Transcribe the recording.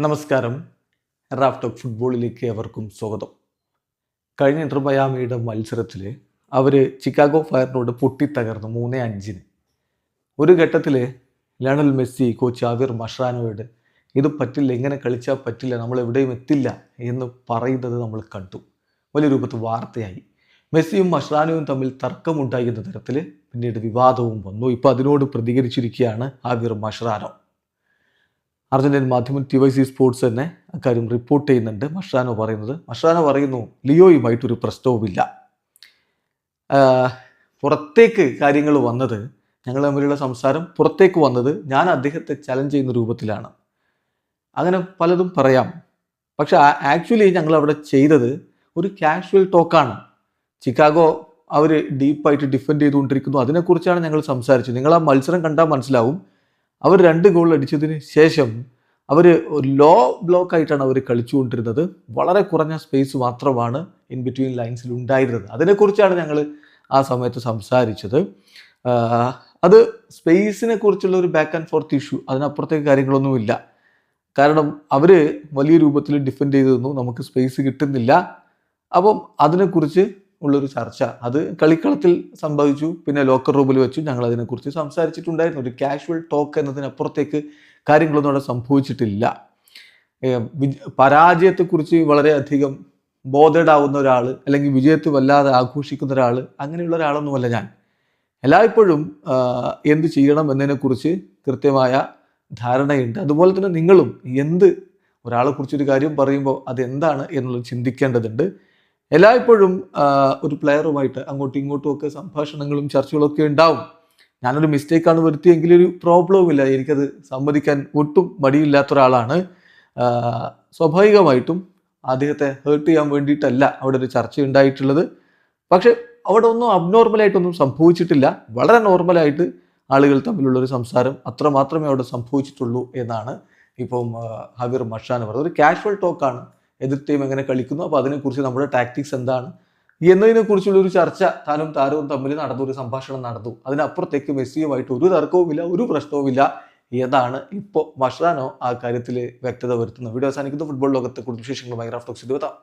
നമസ്കാരം. Raf talk ഫുട്ബോളിലേക്ക് അവർക്കും സ്വാഗതം. കഴിഞ്ഞ ഇന്റർ മയാമിയുടെ മത്സരത്തിൽ അവർ ചിക്കാഗോ ഫയറിനോട് പൊട്ടിത്തകർന്നു 3-5. ഒരു ഘട്ടത്തിൽ ലയണൽ മെസ്സി കോച്ച് ആവിർ മഷ്രാനോയോട് ഇത് പറ്റില്ല, ഇങ്ങനെ കളിച്ചാൽ പറ്റില്ല, നമ്മൾ എവിടെയും എത്തില്ല എന്ന് പറയുന്നത് നമ്മൾ കണ്ടു. വലിയ രൂപത്തിൽ വാർത്തയായി. മെസ്സിയും മഷ്രാനോയും തമ്മിൽ തർക്കമുണ്ടായിരുന്ന തരത്തിൽ പിന്നീട് വിവാദവും വന്നു. ഇപ്പോൾ അതിനോട് പ്രതികരിച്ചിരിക്കുകയാണ് ആവിർ മഷ്രാനോ. അർജന്റീൻ മാധ്യമം TYC സ്പോർട്സ് തന്നെ അക്കാര്യം റിപ്പോർട്ട് ചെയ്യുന്നുണ്ട്. മഷ്രാനോ പറയുന്നു ലിയോയുമായിട്ടൊരു പ്രശ്നവുമില്ല. പുറത്തേക്ക് കാര്യങ്ങൾ വന്നത്, ഞങ്ങൾ തമ്മിലുള്ള സംസാരം പുറത്തേക്ക് വന്നത് ഞാൻ അദ്ദേഹത്തെ ചലഞ്ച് ചെയ്യുന്ന രൂപത്തിലാണ്. അങ്ങനെ പലതും പറയാം. പക്ഷെ ആക്ച്വലി ഞങ്ങൾ അവിടെ ചെയ്തത് ഒരു കാഷ്വൽ ടോക്കാണ്. ചിക്കാഗോ അവർ ഡീപ്പായിട്ട് ഡിഫെൻഡ് ചെയ്തുകൊണ്ടിരിക്കുന്നു, അതിനെക്കുറിച്ചാണ് ഞങ്ങൾ സംസാരിച്ചത്. നിങ്ങൾ ആ മത്സരം കണ്ടാൽ മനസ്സിലാവും. അവർ 2 ഗോൾ അടിച്ചതിന് ശേഷം അവർ ലോ ബ്ലോക്ക് ആയിട്ടാണ് അവർ കളിച്ചുകൊണ്ടിരുന്നത്. വളരെ കുറഞ്ഞ സ്പേസ് മാത്രമാണ് ഇൻ ബിറ്റ്വീൻ ലൈൻസിൽ ഉണ്ടായിരുന്നത്. അതിനെക്കുറിച്ചാണ് ഞങ്ങൾ ആ സമയത്ത് സംസാരിച്ചത്. അത് സ്പേസിനെ കുറിച്ചുള്ള ഒരു ബാക്ക് ആൻഡ് ഫോർത്ത് ഇഷ്യൂ, അതിനപ്പുറത്തേക്ക് കാര്യങ്ങളൊന്നുമില്ല. കാരണം അവർ വലിയ രൂപത്തിൽ ഡിഫെൻഡ് ചെയ്ത് തന്നു, നമുക്ക് സ്പേസ് കിട്ടുന്നില്ല. അപ്പം അതിനെക്കുറിച്ച് ഉള്ളൊരു ചർച്ച അത് കളിക്കളത്തിൽ സംഭവിച്ചു. പിന്നെ ലോക്കർ റൂമിൽ വെച്ചു ഞങ്ങൾ അതിനെക്കുറിച്ച് സംസാരിച്ചിട്ടുണ്ടായിരുന്നു. ഒരു കാഷ്വൽ ടോക്ക് എന്നതിനപ്പുറത്തേക്ക് കാര്യങ്ങളൊന്നും അവിടെ സംഭവിച്ചിട്ടില്ല. പരാജയത്തെക്കുറിച്ച് വളരെയധികം ബോധേഡ് ആവുന്ന ഒരാൾ, അല്ലെങ്കിൽ വിജയത്തെ വല്ലാതെ ആഘോഷിക്കുന്ന ഒരാൾ, അങ്ങനെയുള്ള ഒരാളൊന്നുമല്ല ഞാൻ. എല്ലായ്പ്പോഴും എന്ത് ചെയ്യണം എന്നതിനെക്കുറിച്ച് കൃത്യമായ ധാരണയുണ്ട്. അതുപോലെ തന്നെ നിങ്ങളും ഒരാളെക്കുറിച്ചൊരു കാര്യം പറയുമ്പോൾ അതെന്താണ് എന്നുള്ളത് ചിന്തിക്കേണ്ടതുണ്ട്. എല്ലായ്പ്പോഴും ഒരു പ്ലെയറുമായിട്ട് അങ്ങോട്ടും ഇങ്ങോട്ടും ഒക്കെ സംഭാഷണങ്ങളും ചർച്ചകളൊക്കെ ഉണ്ടാവും. ഞാനൊരു മിസ്റ്റേക്കാണ് വരുത്തിയെങ്കിൽ ഒരു പ്രോബ്ലവും ഇല്ല, എനിക്കത് സമ്മതിക്കാൻ ഒട്ടും മടിയില്ലാത്ത ഒരാളാണ്. സ്വാഭാവികമായിട്ടും അദ്ദേഹത്തെ ഹേർട്ട് ചെയ്യാൻ വേണ്ടിയിട്ടല്ല അവിടെ ഒരു ചർച്ച ഉണ്ടായിട്ടുള്ളത്. പക്ഷെ അവിടെ ഒന്നും അബ്നോർമലായിട്ടൊന്നും സംഭവിച്ചിട്ടില്ല. വളരെ നോർമലായിട്ട് ആളുകൾ തമ്മിലുള്ളൊരു സംസാരം അത്ര മാത്രമേ അവിടെ സംഭവിച്ചിട്ടുള്ളൂ എന്നാണ് ഇപ്പം ആവിർ മഷ്രാനോ പറഞ്ഞത്. ഒരു കാഷ്വൽ ടോക്കാണ്. എതിർ ടീം എങ്ങനെ കളിക്കുന്നു, അപ്പോൾ അതിനെക്കുറിച്ച് നമ്മുടെ ടാക്ടിക്സ് എന്താണ് എന്നതിനെക്കുറിച്ചുള്ള ഒരു ചർച്ച താരവും തമ്മിൽ നടന്നു, ഒരു സംഭാഷണം നടന്നു. അതിനപ്പുറത്തേക്ക് മെസ്സിയുമായിട്ട് ഒരു തർക്കവുമില്ല, ഒരു പ്രശ്നവുമില്ല എന്നാണ് ഇപ്പോൾ മഷ്രാനോ ആ കാര്യത്തിൽ വ്യക്തത വരുത്തുന്നത്. വീഡിയോ അവസാനിക്കുന്നു. ഫുട്ബോൾ ലോകത്തെ കൂടുതൽ വിശേഷങ്ങളുമായി റാഫ് ടോക്സ് എത്താം.